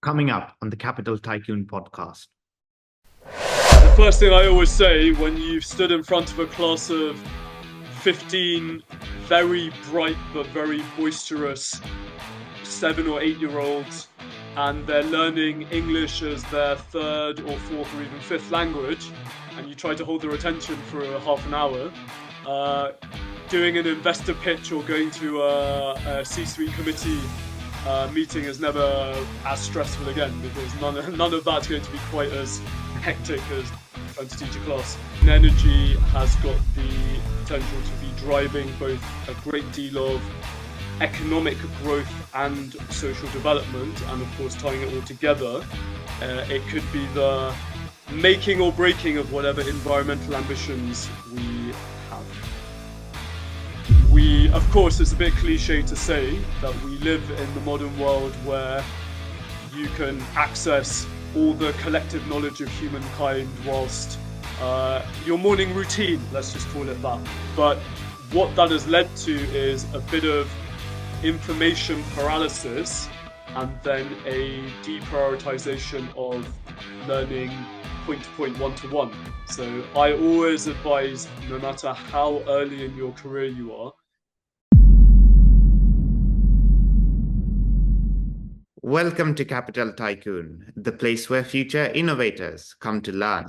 coming up on the Capital Tycoon podcast. The first thing I always say when you've stood in front of a class of 15 very bright but very boisterous 7 or 8 year olds, and they're learning English as their third or fourth or even fifth language, and you try to hold their attention for half an hour, doing an investor pitch or going to a C-suite committee meeting is never as stressful again, because none of that's going to be quite as hectic as trying to teach a class. Energy has got the potential to be driving both a great deal of economic growth and social development, and of course tying it all together, it could be the making or breaking of whatever environmental ambitions we have. Of course, it's a bit cliche to say that we live in the modern world where you can access all the collective knowledge of humankind whilst your morning routine, let's just call it that. But what that has led to is a bit of information paralysis and then a deprioritization of learning point to point, one to one. So I always advise, no matter how early in your career you are. Welcome to Capital Tycoon, the place where future innovators come to learn.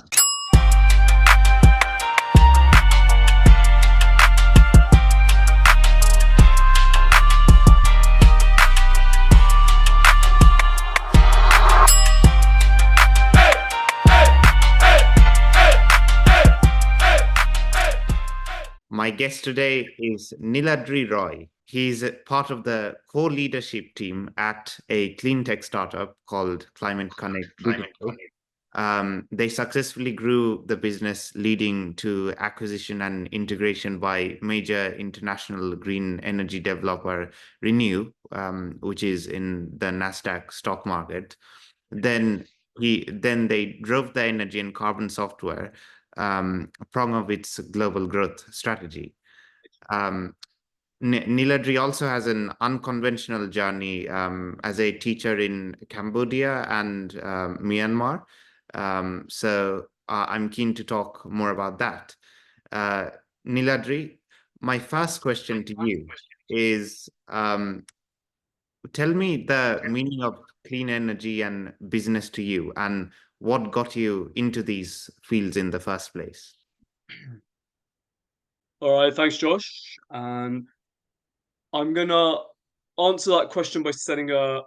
My guest today is Niladri Roy. He's part of the core leadership team at a clean tech startup called Climate-Connect Digital. They successfully grew the business, leading to acquisition and integration by major international green energy developer Renew, which is in the NASDAQ stock market. Then they drove the energy and carbon software prong of its global growth strategy. Niladri also has an unconventional journey as a teacher in Cambodia and Myanmar. So I'm keen to talk more about that. Niladri, my first question to you is, tell me the meaning of clean energy and business to you, and what got you into these fields in the first place? All right, thanks, Josh. And I'm gonna answer that question by setting a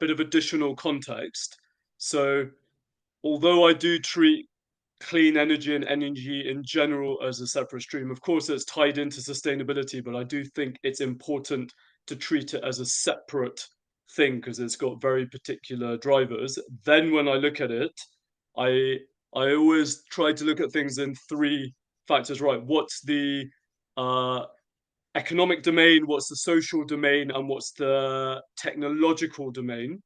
bit of additional context. So, although I do treat clean energy and energy in general as a separate stream, of course, it's tied into sustainability, but I do think it's important to treat it as a separate thing because it's got very particular drivers. Then, when I look at it, I I always try to look at things in three factors. Right, what's the uh, economic domain, what's the social domain, and what's the technological domain?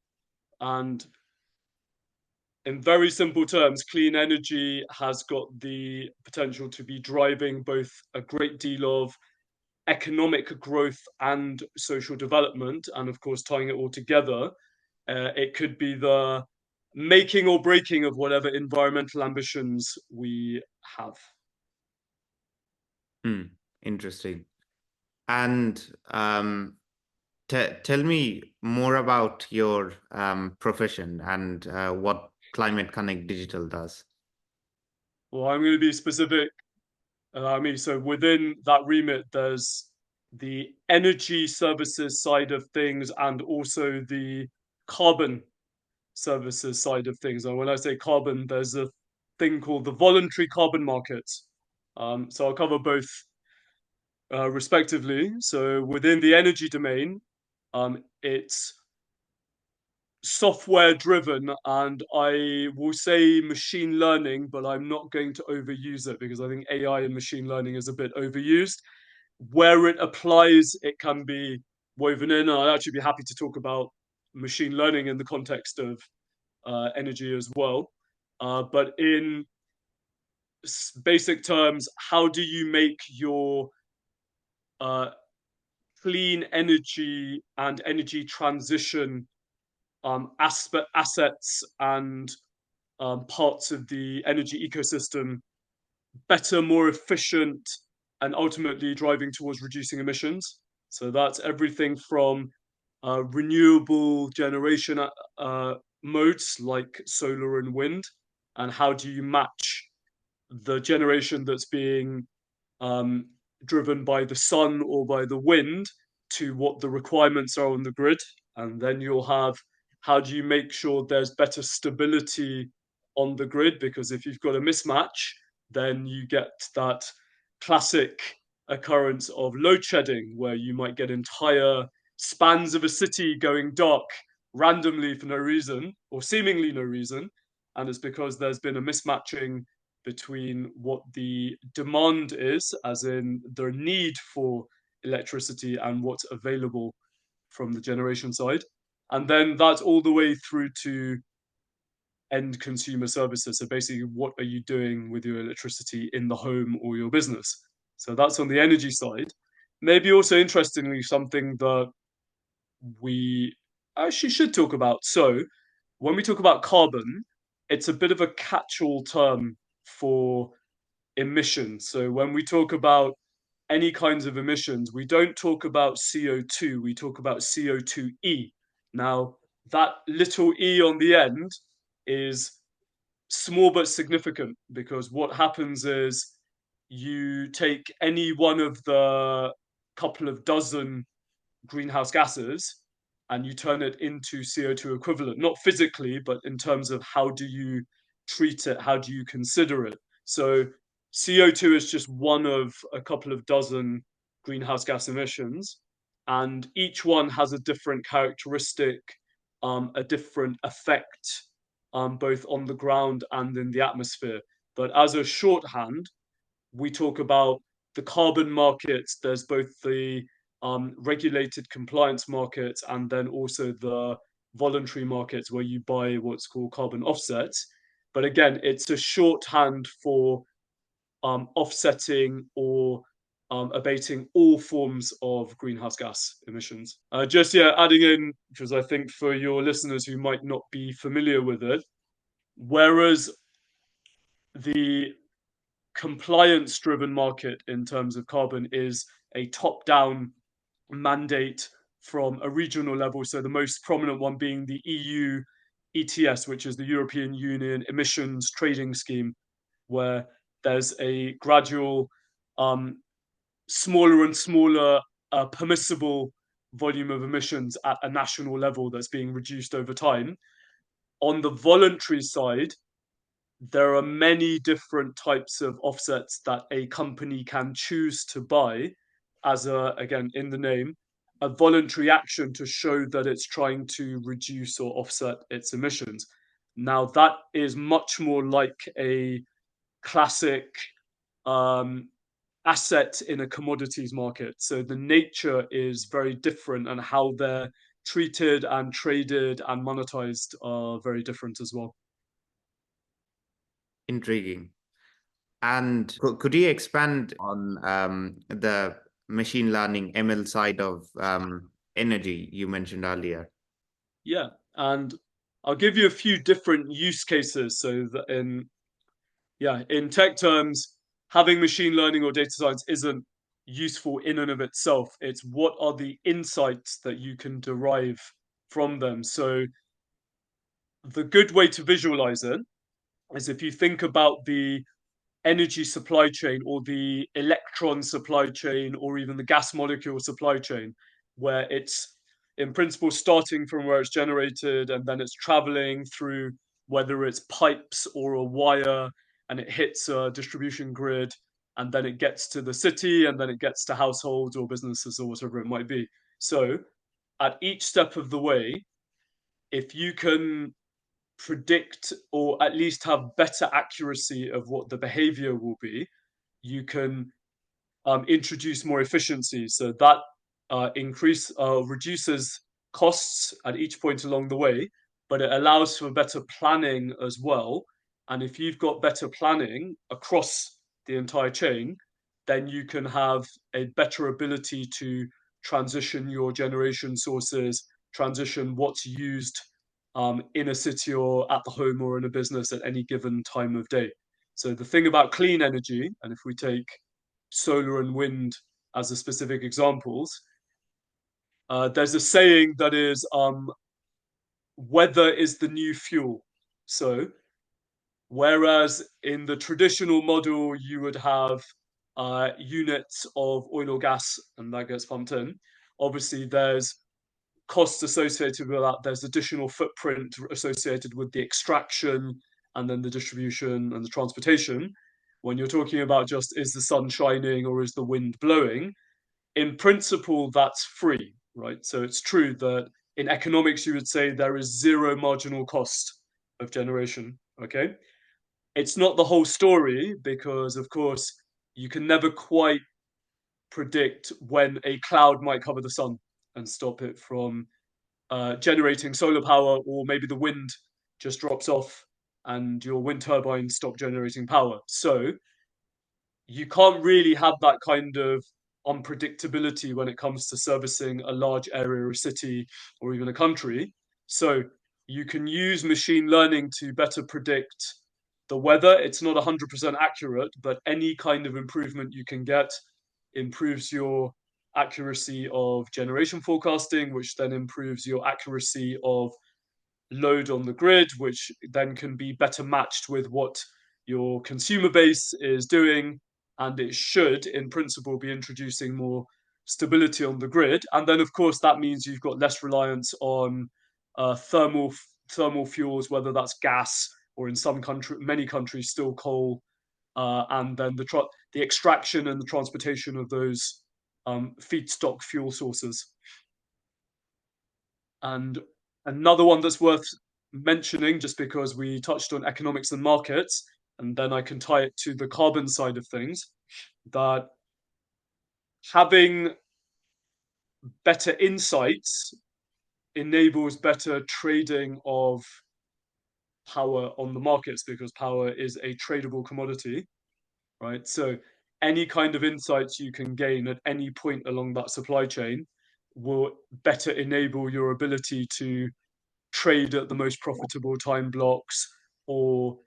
And in very simple terms, clean energy has got the potential to be driving both a great deal of economic growth and social development, and of course, tying it all together, it could be the making or breaking of whatever environmental ambitions we have. Interesting. And tell me more about your profession and what Climate-Connect Digital does. Well, I'm going to be specific. So within that remit, there's the energy services side of things and also the carbon services side of things. And when I say carbon, there's a thing called the voluntary carbon market. So I'll cover both respectively. So within the energy domain, it's software driven, and I will say machine learning, but I'm not going to overuse it because I think AI and machine learning is a bit overused. Where it applies, it can be woven in. I'd actually be happy to talk about machine learning in the context of energy as well. But in basic terms, how do you make your uh, clean energy and energy transition assets and parts of the energy ecosystem better, more efficient, and ultimately driving towards reducing emissions. So that's everything from renewable generation modes like solar and wind, and how do you match the generation that's being um, driven by the sun or by the wind to what the requirements are on the grid. And then you'll have how do you make sure there's better stability on the grid? Because if you've got a mismatch, then you get that classic occurrence of load shedding where you might get entire spans of a city going dark randomly for no reason or seemingly no reason. And it's because there's been a mismatching between what the demand is, as in the need for electricity, and what's available from the generation side. And then that's all the way through to end consumer services. So basically, what are you doing with your electricity in the home or your business? So that's on the energy side. Maybe also interestingly, something that we actually should talk about. So when we talk about carbon, it's a bit of a catch-all term for emissions. So when we talk about any kinds of emissions, we don't talk about CO2, we talk about CO2e. Now, that little e on the end is small but significant, because what happens is you take any one of the couple of dozen greenhouse gases and you turn it into CO2 equivalent, not physically, but in terms of how do you treat it, how do you consider it. So CO2 is just one of a couple of dozen greenhouse gas emissions, and each one has a different characteristic, a different effect, both on the ground and in the atmosphere. But as a shorthand, we talk about the carbon markets. There's both the regulated compliance markets and then also the voluntary markets where you buy what's called carbon offsets. But again, it's a shorthand for offsetting or abating all forms of greenhouse gas emissions. Just yeah, adding in, because I think for your listeners who might not be familiar with it, whereas the compliance driven market in terms of carbon is a top down mandate from a regional level. So the most prominent one being the EU ETS, which is the European Union Emissions Trading Scheme, where there's a gradual smaller and smaller permissible volume of emissions at a national level that's being reduced over time. On the voluntary side, there are many different types of offsets that a company can choose to buy as a, again, in the name, a voluntary action to show that it's trying to reduce or offset its emissions. Now, that is much more like a classic asset in a commodities market. So the nature is very different, and how they're treated and traded and monetized are very different as well. Intriguing. And could you expand on the machine learning ML side of energy you mentioned earlier? Yeah, and I'll give you a few different use cases. So that in tech terms, having machine learning or data science isn't useful in and of itself. It's what are the insights that you can derive from them. So the good way to visualize it is if you think about the energy supply chain or the electron supply chain or even the gas molecule supply chain, where it's in principle starting from where it's generated and then it's traveling through whether it's pipes or a wire, and it hits a distribution grid, and then it gets to the city, and then it gets to households or businesses or whatever it might be. So at each step of the way, if you can predict or at least have better accuracy of what the behavior will be, you can introduce more efficiency. So that reduces costs at each point along the way, but it allows for better planning as well. And if you've got better planning across the entire chain, then you can have a better ability to transition your generation sources, transition what's used in a city or at the home or in a business at any given time of day. So the thing about clean energy, and if we take solar and wind as the specific examples, there's a saying that is weather is the new fuel. So whereas in the traditional model you would have units of oil or gas and that gets pumped in, obviously there's costs associated with that. There's additional footprint associated with the extraction and then the distribution and the transportation. When you're talking about just is the sun shining or is the wind blowing, in principle, that's free, right? So it's true that in economics, you would say there is zero marginal cost of generation, okay? It's not the whole story because, of course, you can never quite predict when a cloud might cover the sun and stop it from generating solar power, or maybe the wind just drops off and your wind turbines stop generating power. So you can't really have that kind of unpredictability when it comes to servicing a large area or city or even a country. So you can use machine learning to better predict the weather. It's not 100% accurate, but any kind of improvement you can get improves your accuracy of generation forecasting, which then improves your accuracy of load on the grid, which then can be better matched with what your consumer base is doing. And it should, in principle, be introducing more stability on the grid. And then, of course, that means you've got less reliance on thermal fuels, whether that's gas or in many countries, still coal, and then the extraction and the transportation of those feedstock fuel sources. And another one that's worth mentioning, just because we touched on economics and markets, and then I can tie it to the carbon side of things, that having better insights enables better trading of power on the markets because power is a tradable commodity, right? So any kind of insights you can gain at any point along that supply chain will better enable your ability to trade at the most profitable time blocks or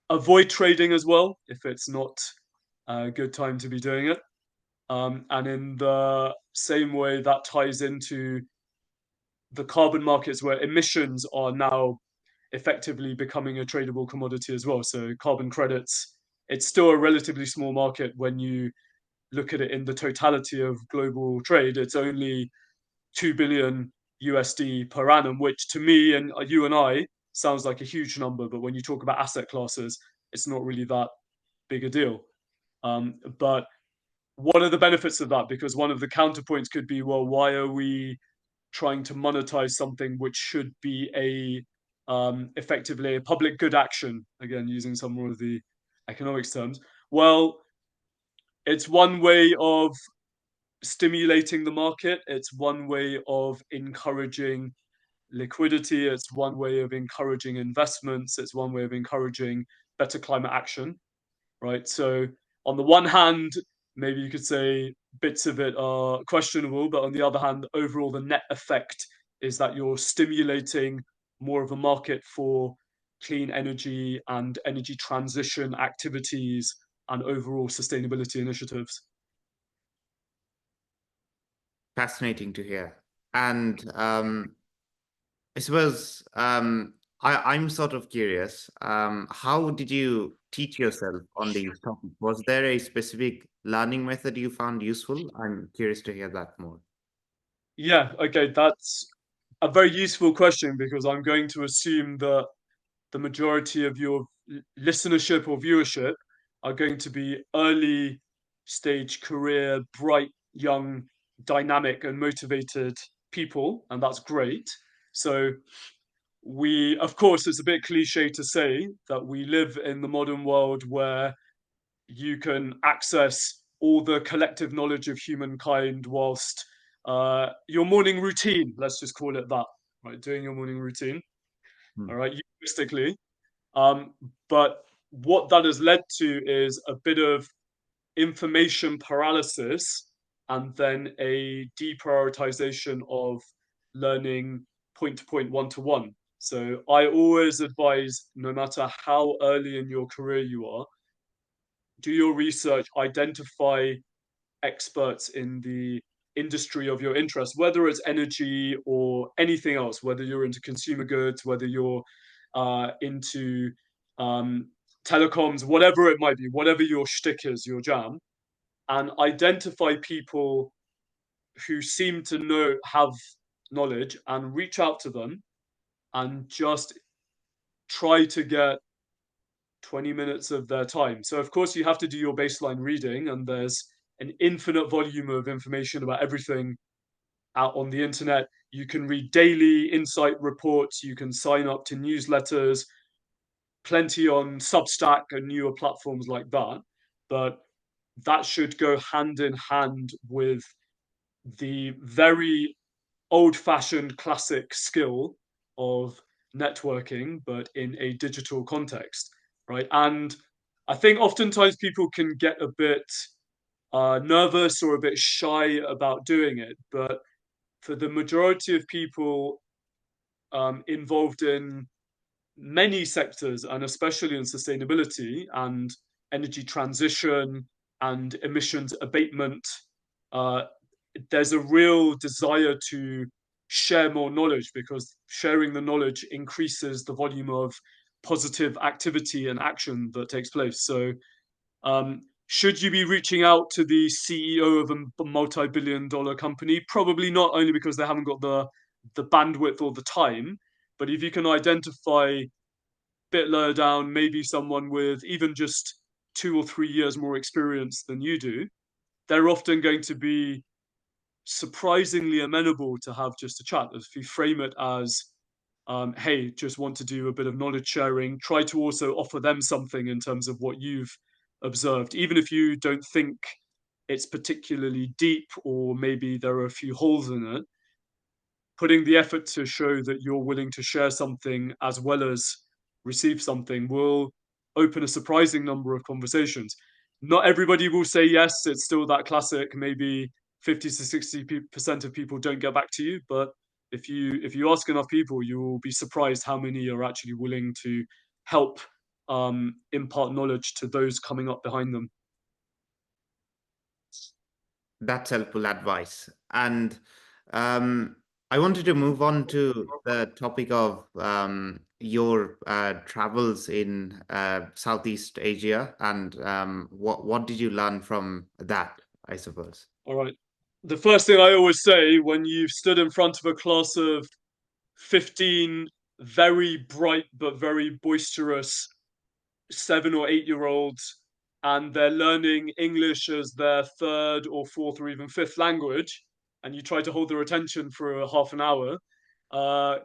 avoid trading as well if it's not a good time to be doing it. And in the same way, that ties into the carbon markets where emissions are now effectively becoming a tradable commodity as well. So carbon credits, it's still a relatively small market when you look at it in the totality of global trade. It's only 2 billion USD per annum, which to me and you and I sounds like a huge number. But when you talk about asset classes, it's not really that big a deal. But what are the benefits of that? Because one of the counterpoints could be, well, why are we trying to monetize something which should be effectively a public good action? Again, using some more of the economics terms. Well, it's one way of stimulating the market. It's one way of encouraging liquidity. It's one way of encouraging investments. It's one way of encouraging better climate action, right? So on the one hand, maybe you could say bits of it are questionable, but on the other hand, overall the net effect is that you're stimulating more of a market for clean energy and energy transition activities and overall sustainability initiatives. Fascinating to hear. And I suppose I'm sort of curious. How did you teach yourself on these topics? Was there a specific learning method you found useful? I'm curious to hear that more. Yeah, okay, that's a very useful question because I'm going to assume that the majority of your listenership or viewership are going to be early stage career, bright, young, dynamic, and motivated people, and that's great. So, of course, it's a bit cliche to say that we live in the modern world where you can access all the collective knowledge of humankind whilst your morning routine, let's just call it that, right? Doing your morning routine, Hmm. all right, euphemistically. Um, but what that has led to is a bit of information paralysis and then a deprioritization of learning point to point, one to one. So I always advise, no matter how early in your career you are, do your research, identify experts in the industry of your interest, whether it's energy or anything else, whether you're into consumer goods, whether you're into telecoms, whatever it might be, whatever your shtick is, your jam, and identify people who seem to have knowledge and reach out to them and just try to get 20 minutes of their time. So, of course, you have to do your baseline reading, and there's an infinite volume of information about everything out on the internet. You can read daily insight reports, you can sign up to newsletters, plenty on Substack and newer platforms like that. But that should go hand in hand with the very old fashioned classic skill of networking, but in a digital context, right? And I think oftentimes people can get a bit nervous or a bit shy about doing it. But for the majority of people involved in many sectors, and especially in sustainability and energy transition and emissions abatement, uh, there's a real desire to share more knowledge because sharing the knowledge increases the volume of positive activity and action that takes place. So, should you be reaching out to the CEO of a multi-billion-dollar company? Probably not, only because they haven't got the bandwidth or the time. But if you can identify a bit lower down, maybe someone with even just 2 or 3 years more experience than you do, they're often going to be surprisingly amenable to have just a chat. If you frame it as, hey, just want to do a bit of knowledge sharing, try to also offer them something in terms of what you've observed, even if you don't think it's particularly deep or maybe there are a few holes in it. Putting the effort to show that you're willing to share something as well as receive something will open a surprising number of conversations. Not everybody will say yes. It's still that classic, maybe 50 to 60% of people don't get back to you. But if you ask enough people, you will be surprised how many are actually willing to help impart knowledge to those coming up behind them. That's helpful advice. And um, I wanted to move on to the topic of your travels in Southeast Asia, and what did you learn from that, I suppose? All right. The first thing I always say when you've stood in front of a class of 15 very bright but very boisterous 7 or 8 year olds, and they're learning English as their third or fourth or even fifth language, and you try to hold their attention for a half an hour, uh,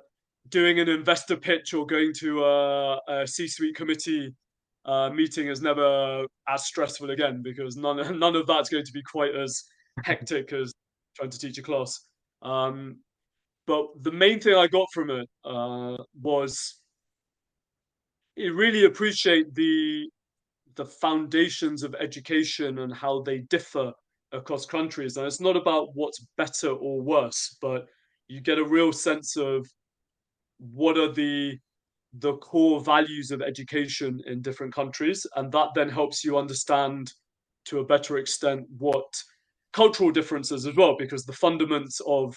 doing an investor pitch or going to a C-suite committee meeting is never as stressful again, because none of that's going to be quite as hectic as trying to teach a class. Um, but the main thing I got from it was it really appreciate the foundations of education and how they differ across countries. And it's not about what's better or worse, but you get a real sense of what are the core values of education in different countries, and that then helps you understand to a better extent what cultural differences as well, because the fundaments of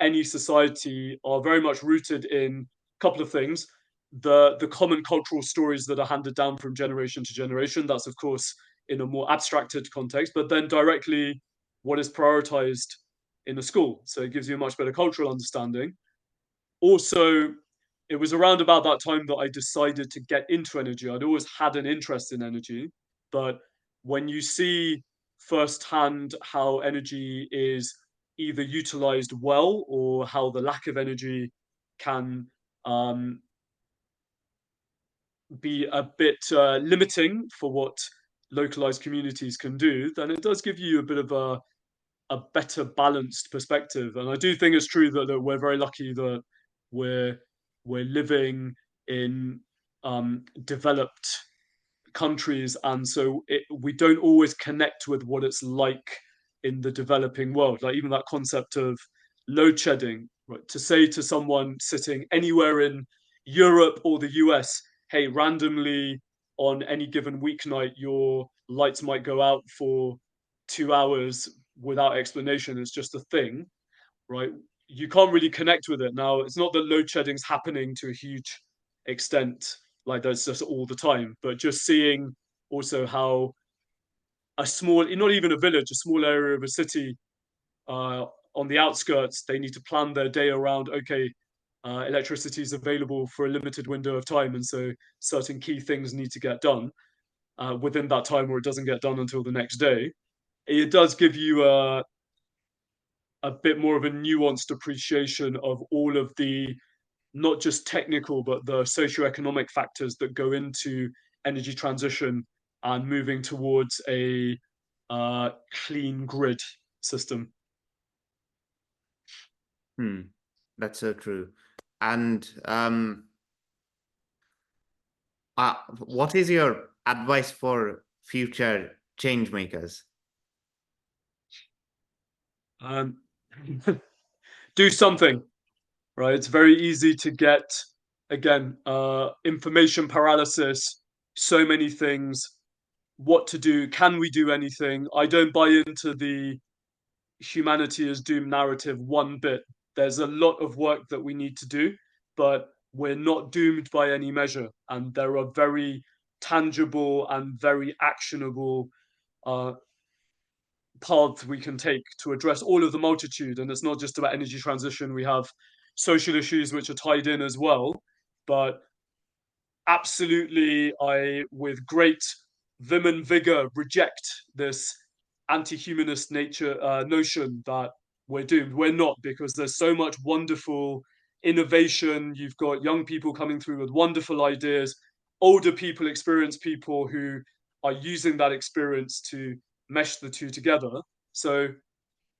any society are very much rooted in a couple of things. The common cultural stories that are handed down from generation to generation, that's of course in a more abstracted context, but then directly what is prioritized in a school. So it gives you a much better cultural understanding. Also, it was around about that time that I decided to get into energy. I'd always had an interest in energy, but when you see firsthand how energy is either utilized well or how the lack of energy can um, be a bit limiting for what localized communities can do, then it does give you a bit of a better balanced perspective. And I do think it's true that we're very lucky that we're we're living in developed countries, and so we don't always connect with what it's like in the developing world. Like even that concept of load shedding. right? To say to someone sitting anywhere in Europe or the US, hey, randomly on any given weeknight, your lights might go out for 2 hours without explanation. It's just a thing, right? You can't really connect with it. Now, it's not that load shedding's happening to a huge extent, like that's just all the time, but just seeing also how a small, not even a village, a small area of a city uh, on the outskirts, they need to plan their day around, okay, electricity is available for a limited window of time. And so certain key things need to get done within that time, or it doesn't get done until the next day. It does give you a bit more of a nuanced appreciation of all of the not just technical, but the socioeconomic factors that go into energy transition and moving towards a clean grid system. Hmm, that's so true. And what is your advice for future change makers? Um, do something, right? It's very easy to get, again, information paralysis, so many things, what to do, can we do anything? I don't buy into the humanity is doomed narrative one bit. There's a lot of work that we need to do, but we're not doomed by any measure. And there are very tangible and very actionable uh, paths we can take to address all of the multitude. And it's not just about energy transition. We have social issues which are tied in as well. But absolutely, I, with great vim and vigor, reject this anti-humanist nature notion that we're doomed. We're not, because there's so much wonderful innovation. You've got young people coming through with wonderful ideas, older people, experienced people who are using that experience to mesh the two together. So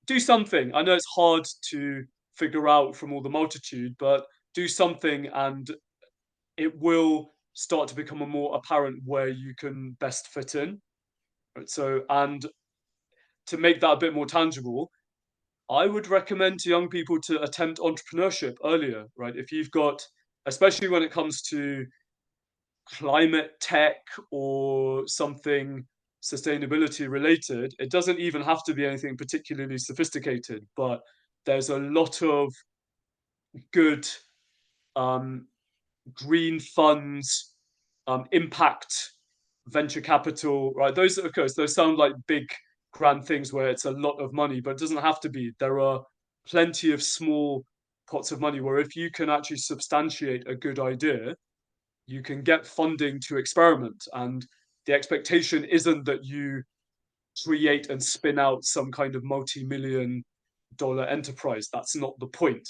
do something. I know it's hard to figure out from all the multitude, but do something and it will start to become a more apparent where you can best fit in. Right? So, and to make that a bit more tangible, I would recommend to young people to attempt entrepreneurship earlier, right? If you've got, especially when it comes to climate tech or something sustainability related, it doesn't even have to be anything particularly sophisticated, but there's a lot of good um, green funds, impact venture capital, right? Those, of course, those sound like big, grand things where it's a lot of money, but it doesn't have to be. There are plenty of small pots of money where if you can actually substantiate a good idea, you can get funding to experiment. And the expectation isn't that you create and spin out some kind of multi-million dollar enterprise. That's not the point.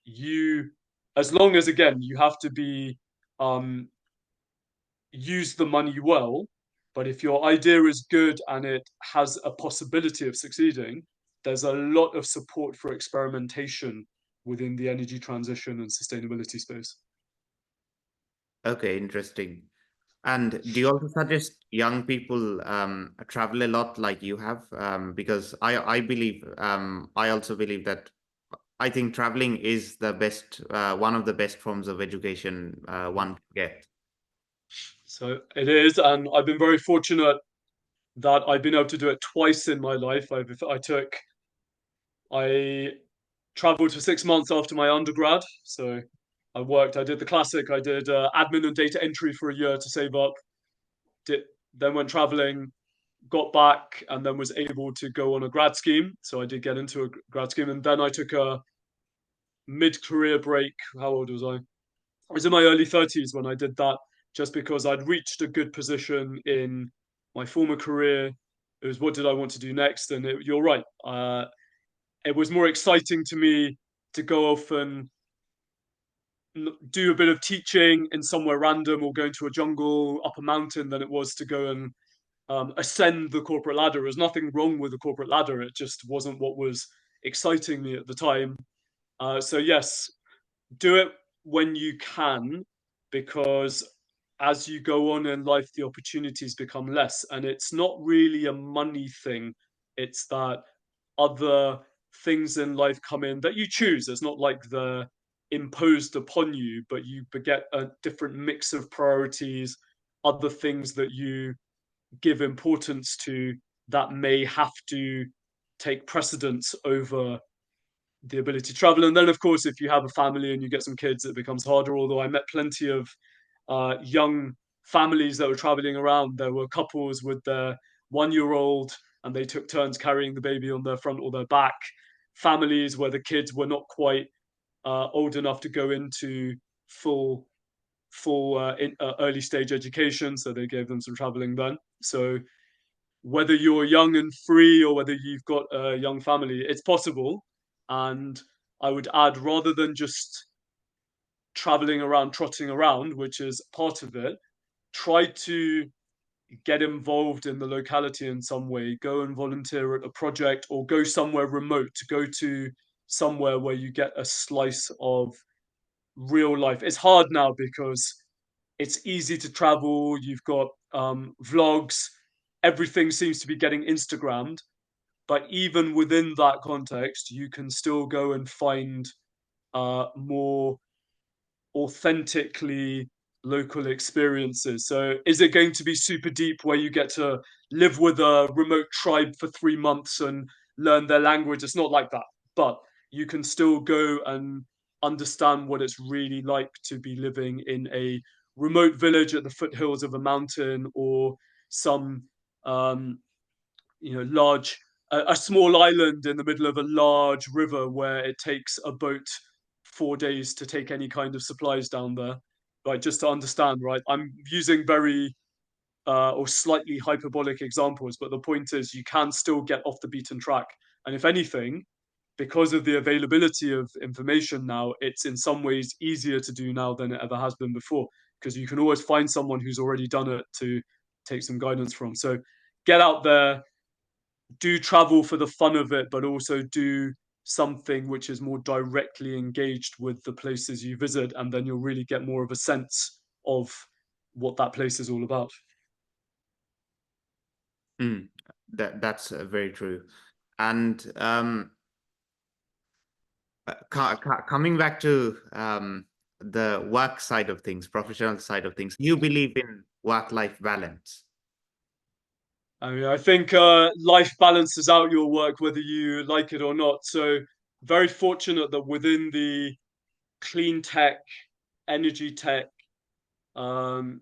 You, as long as again, you have to be um, use the money well. But if your idea is good and it has a possibility of succeeding, there's a lot of support for experimentation within the energy transition and sustainability space. Okay, interesting. And do you also suggest young people travel a lot like you have? Because I believe, I also believe that I think traveling is the best, one of the best forms of education one can get. So it is, and I've been very fortunate that I've been able to do it twice in my life. I traveled for 6 months after my undergrad, so I worked. I did the classic. I did admin and data entry for a year to save up. Did then went traveling, got back, and then was able to go on a grad scheme. So I did get into a grad scheme, and then I took a mid-career break. How old was I? I was in my early 30s when I did that, just because I'd reached a good position in my former career. It was what did I want to do next, and you're right. It was more exciting to me to go off and do a bit of teaching in somewhere random or go into a jungle up a mountain than it was to go and ascend the corporate ladder. There's nothing wrong with the corporate ladder. It just wasn't what was exciting me at the time. So yes, do it when you can, because as you go on in life, the opportunities become less, and it's not really a money thing. It's that other things in life come in that you choose. It's not like they're imposed upon you, but you get a different mix of priorities, other things that you give importance to that may have to take precedence over the ability to travel. And then, of course, if you have a family and you get some kids, it becomes harder. Although I met plenty of young families that were traveling around. There were couples with their 1 year old, and they took turns carrying the baby on their front or their back. Families where the kids were not quite old enough to go into full early stage education, so they gave them some traveling then. So whether you're young and free or whether you've got a young family, it's possible. And I would add, rather than just traveling around, trotting around, which is part of it, try to get involved in the locality in some way. Go and volunteer at a project or go somewhere remote, go to somewhere where you get a slice of real life. It's hard now because it's easy to travel. You've got vlogs. Everything seems to be getting Instagrammed. But even within that context, you can still go and find more authentically local experiences. So, is it going to be super deep where you get to live with a remote tribe for 3 months and learn their language? It's not like that, but you can still go and understand what it's really like to be living in a remote village at the foothills of a mountain or some um, large a small island in the middle of a large river where it takes a boat 4 days to take any kind of supplies down there. Right, just to understand, right? I'm using very or slightly hyperbolic examples, but the point is you can still get off the beaten track. And if anything, because of the availability of information now, it's in some ways easier to do now than it ever has been before, because you can always find someone who's already done it to take some guidance from. So get out there, do travel for the fun of it, but also do something which is more directly engaged with the places you visit, and then you'll really get more of a sense of what that place is all about. Mm, that's very true. And coming back to the work side of things, professional side of things, you believe in work-life balance. I mean, I think life balances out your work whether you like it or not. So, very fortunate that within the clean tech, energy tech, um,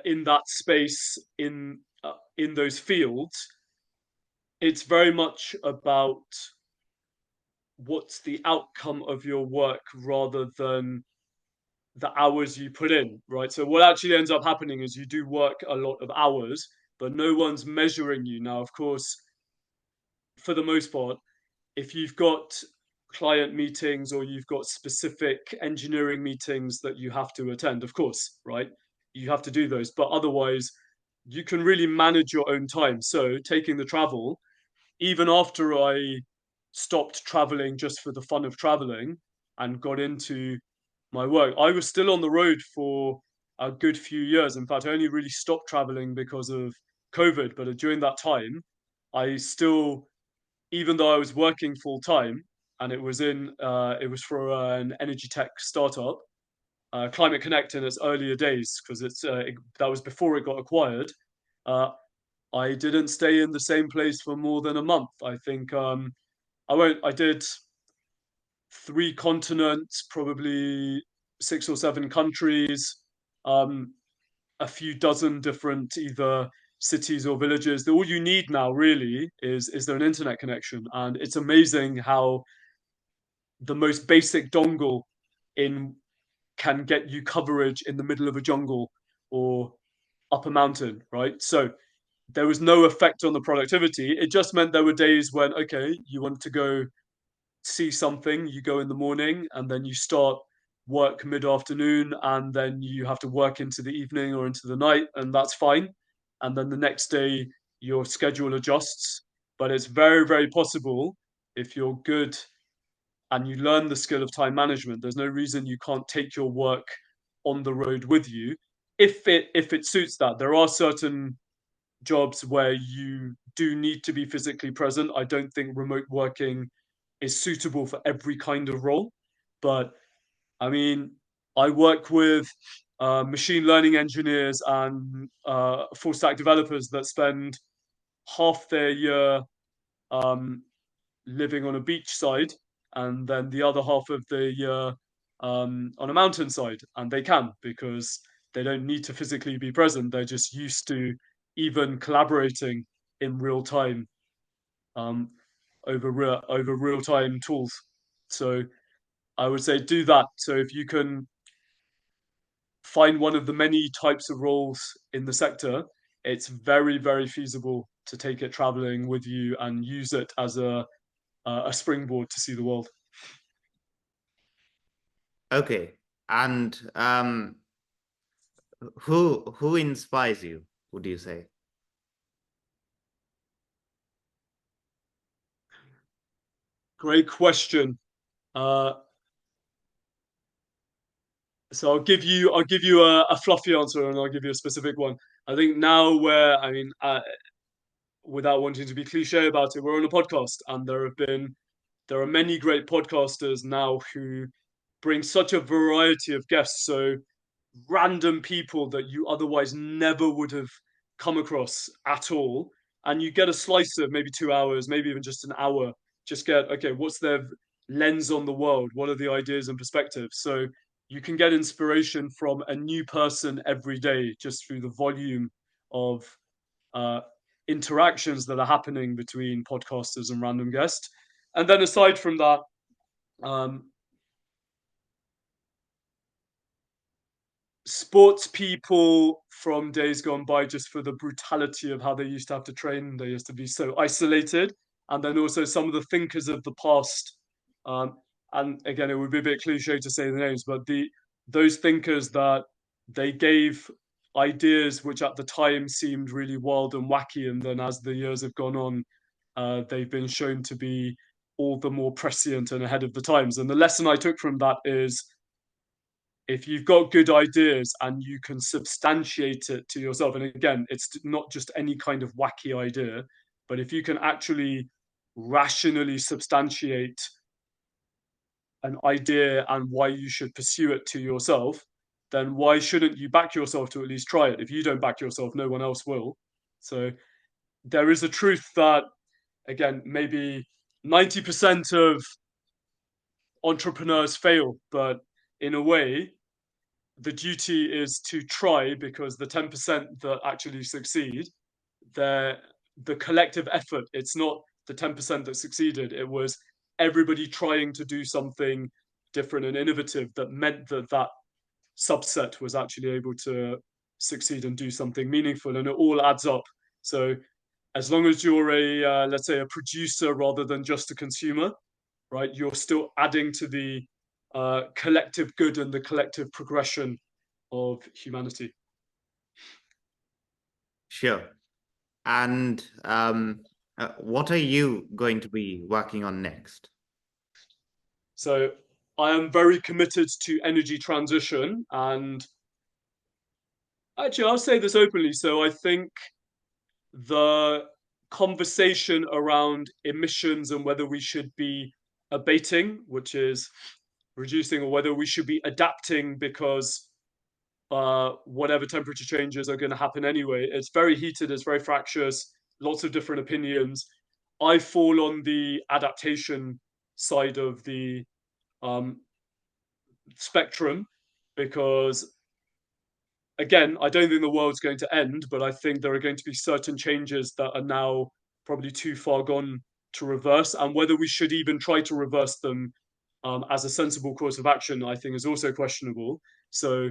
in that space, in those fields, it's very much about what's the outcome of your work rather than the hours you put in, right? So what actually ends up happening is you do work a lot of hours, but no one's measuring you. Now, of course, for the most part, if you've got client meetings or you've got specific engineering meetings that you have to attend, of course, right? You have to do those, but otherwise, you can really manage your own time. So taking the travel, even after I stopped traveling just for the fun of traveling and got into my work, I was still on the road for a good few years. In fact, I only really stopped traveling because of COVID. But during that time, I still, even though I was working full time, and it was for an energy tech startup, Climate Connect in its earlier days, because that was before it got acquired. Uh, I didn't stay in the same place for more than a month. I think I did 3 continents, probably 6 or 7 countries, um, a few dozen different either cities or villages. All you need now really is there an internet connection, and it's amazing how the most basic dongle in can get you coverage in the middle of a jungle or up a mountain, right? So there was no effect on the productivity. It just meant there were days when, okay, you want to go see something, you go in the morning and then you start work mid-afternoon and then you have to work into the evening or into the night, and that's fine. And then the next day your schedule adjusts. But it's very, very possible if you're good and you learn the skill of time management, there's no reason you can't take your work on the road with you if it suits that. There are certain jobs where you do need to be physically present. I don't think remote working is suitable for every kind of role. But I mean, I work with machine learning engineers and full stack developers that spend half their year um, living on a beachside, and then the other half of the year on a mountainside. And they can, because they don't need to physically be present. They're just used to even collaborating in real time um, over real time tools. So I would say do that. So if you can find one of the many types of roles in the sector, it's very, very feasible to take it traveling with you and use it as a springboard to see the world. Okay. And who inspires you, would you say? Great question. Uh, so I'll give you a fluffy answer, and I'll give you a specific one. I think now where I mean, without wanting to be cliche about it, we're on a podcast, and there are many great podcasters now who bring such a variety of guests. So random people that you otherwise never would have come across at all. And you get a slice of maybe 2 hours, maybe even just an hour. Just get, okay, what's their lens on the world? What are the ideas and perspectives? So you can get inspiration from a new person every day just through the volume of uh, interactions that are happening between podcasters and random guests. And then aside from that, um, sports people from days gone by, just for the brutality of how they used to have to train. They used to be so isolated. And then also some of the thinkers of the past. Um, and again, it would be a bit cliche to say the names, but those thinkers that they gave ideas which at the time seemed really wild and wacky, and then as the years have gone on, they've been shown to be all the more prescient and ahead of the times. And the lesson I took from that is, if you've got good ideas and you can substantiate it to yourself, and again, it's not just any kind of wacky idea, but if you can actually rationally substantiate an idea and why you should pursue it to yourself, then why shouldn't you back yourself to at least try it? If you don't back yourself, no one else will. So there is a truth that, again, maybe 90% of entrepreneurs fail, but in a way, the duty is to try, because the 10% that actually succeed, they're the collective effort. It's not the 10% that succeeded. It was everybody trying to do something different and innovative that meant that that subset was actually able to succeed and do something meaningful, and it all adds up. So as long as you're let's say a producer rather than just a consumer, right, you're still adding to the collective good and the collective progression of humanity. Sure. And what are you going to be working on next? So I am very committed to energy transition, and actually, I'll say this openly. So I think the conversation around emissions and whether we should be abating, which is reducing, or whether we should be adapting because whatever temperature changes are going to happen anyway. It's very heated, it's very fractious, lots of different opinions. I fall on the adaptation side of the um, spectrum, because, again, I don't think the world's going to end, but I think there are going to be certain changes that are now probably too far gone to reverse. And whether we should even try to reverse them as a sensible course of action, I think is also questionable. So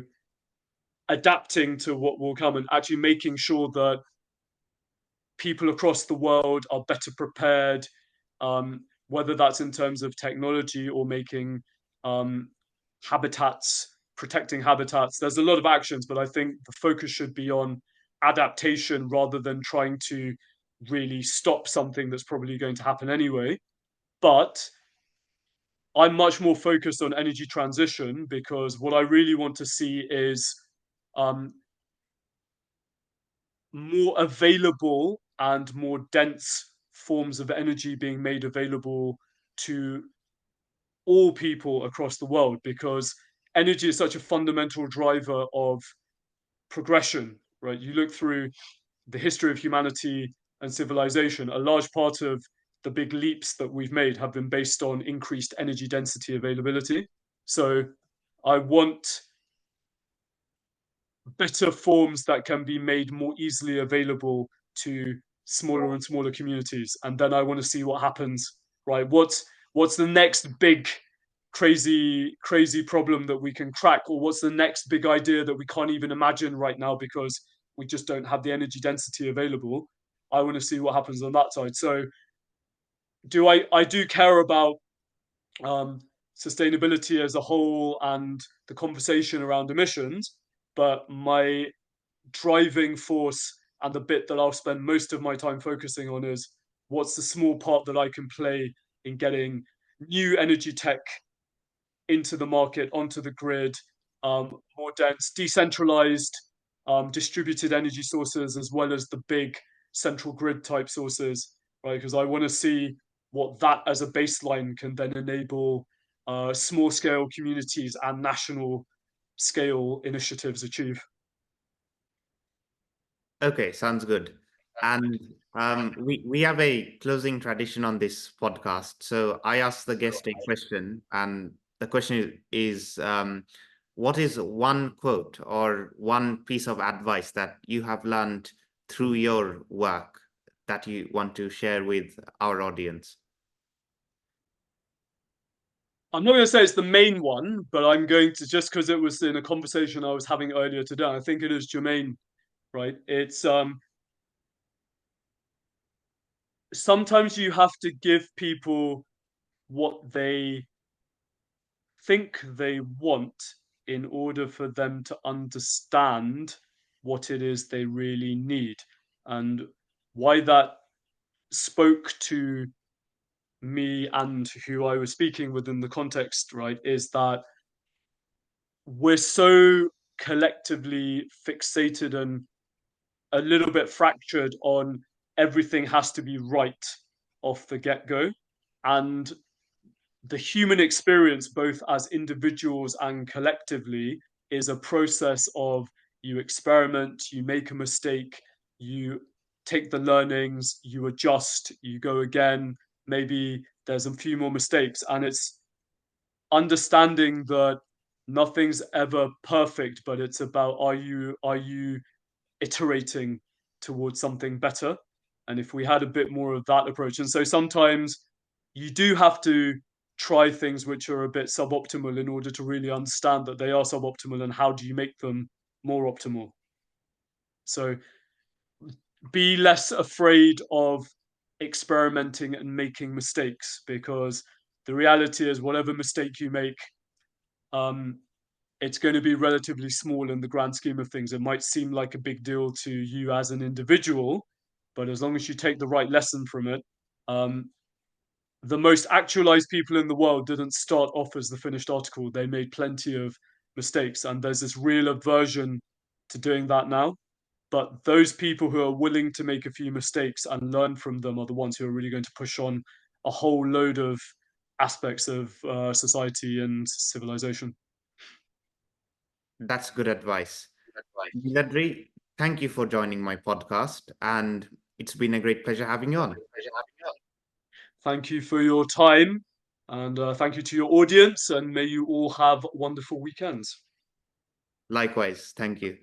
adapting to what will come and actually making sure that people across the world are better prepared, whether that's in terms of technology or making um, habitats, protecting habitats. There's a lot of actions, but I think the focus should be on adaptation rather than trying to really stop something that's probably going to happen anyway. But I'm much more focused on energy transition, because what I really want to see is um, more available and more dense forms of energy being made available to all people across the world, because energy is such a fundamental driver of progression, right? You look through the history of humanity and civilization, a large part of the big leaps that we've made have been based on increased energy density availability. So I want better forms that can be made more easily available to smaller and smaller communities, and then I want to see what happens. Right? What's the next big crazy problem that we can crack, or what's the next big idea that we can't even imagine right now because we just don't have the energy density available? I want to see what happens on that side. So I do care about um, sustainability as a whole and the conversation around emissions, but my driving force and the bit that I'll spend most of my time focusing on is what's the small part that I can play in getting new energy tech into the market, onto the grid, more dense, decentralized, distributed energy sources, as well as the big central grid type sources, right? Because I want to see what that as a baseline can then enable small scale communities and national scale initiatives achieve. Okay, sounds good. And we have a closing tradition on this podcast. So I ask the guest a question, and the question is what is one quote or one piece of advice that you have learned through your work that you want to share with our audience? I'm not going to say it's the main one, but I'm going to, just because it was in a conversation I was having earlier today. I think it is germane, right? It's sometimes you have to give people what they think they want in order for them to understand what it is they really need. And why that spoke to me and who I was speaking with in the context, right, is that we're so collectively fixated and a little bit fractured on everything has to be right off the get go. And the human experience, both as individuals and collectively, is a process of you experiment, you make a mistake, you take the learnings, you adjust, you go again. Maybe there's a few more mistakes, and it's understanding that nothing's ever perfect, but it's about are you iterating towards something better? And if we had a bit more of that approach, and so sometimes you do have to try things which are a bit suboptimal in order to really understand that they are suboptimal and how do you make them more optimal. So be less afraid of experimenting and making mistakes, because the reality is whatever mistake you make, um, it's going to be relatively small in the grand scheme of things. It might seem like a big deal to you as an individual, but as long as you take the right lesson from it, um, the most actualized people in the world didn't start off as the finished article. They made plenty of mistakes, and there's this real aversion to doing that now. But those people who are willing to make a few mistakes and learn from them are the ones who are really going to push on a whole load of aspects of society and civilization. That's good advice. Niladri, thank you for joining my podcast, and it's been a great pleasure having you on. Thank you for your time, and thank you to your audience, and may you all have wonderful weekends. Likewise, thank you.